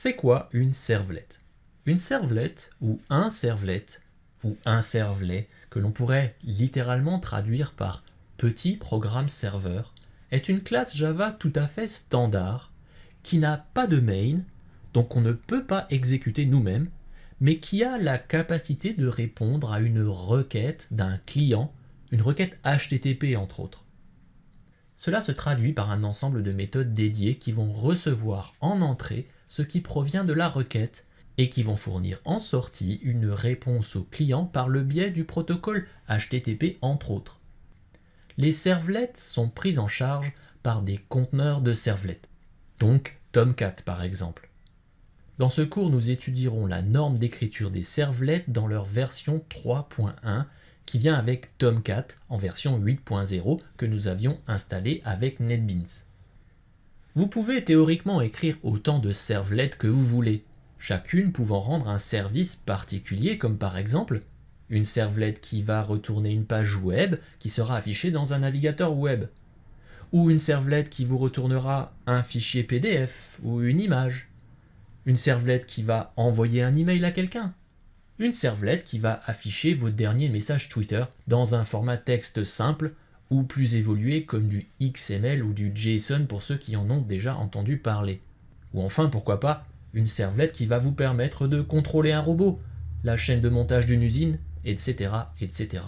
C'est quoi une servlette? Une servlette ou un servlet, que l'on pourrait littéralement traduire par petit programme serveur, est une classe Java tout à fait standard qui n'a pas de main, donc on ne peut pas exécuter nous-mêmes, mais qui a la capacité de répondre à une requête d'un client, une requête HTTP entre autres. Cela se traduit par un ensemble de méthodes dédiées qui vont recevoir en entrée ce qui provient de la requête et qui vont fournir en sortie une réponse au client par le biais du protocole HTTP entre autres. Les servlettes sont prises en charge par des conteneurs de servlettes, donc Tomcat par exemple. Dans ce cours, nous étudierons la norme d'écriture des servlettes dans leur version 3.1 qui vient avec Tomcat en version 8.0 que nous avions installé avec NetBeans. Vous pouvez théoriquement écrire autant de servlettes que vous voulez, chacune pouvant rendre un service particulier comme par exemple une servlette qui va retourner une page web qui sera affichée dans un navigateur web, ou une servlette qui vous retournera un fichier PDF ou une image, une servlette qui va envoyer un email à quelqu'un, une servlette qui va afficher vos derniers messages Twitter dans un format texte simple ou plus évolué comme du XML ou du JSON pour ceux qui en ont déjà entendu parler. Ou enfin, pourquoi pas, une servlette qui va vous permettre de contrôler un robot, la chaîne de montage d'une usine, etc., etc.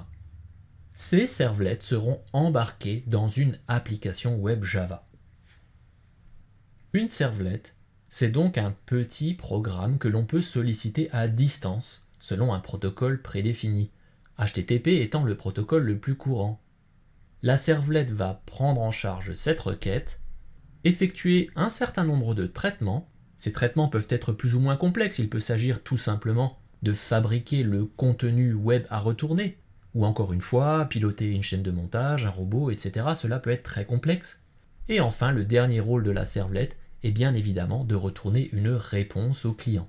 Ces servlettes seront embarquées dans une application web Java. Une servlette, c'est donc un petit programme que l'on peut solliciter à distance selon un protocole prédéfini, HTTP étant le protocole le plus courant. La servlette va prendre en charge cette requête, effectuer un certain nombre de traitements. Ces traitements peuvent être plus ou moins complexes, il peut s'agir tout simplement de fabriquer le contenu web à retourner, ou encore une fois, piloter une chaîne de montage, un robot, etc. Cela peut être très complexe. Et enfin, le dernier rôle de la servlette est bien évidemment de retourner une réponse au client.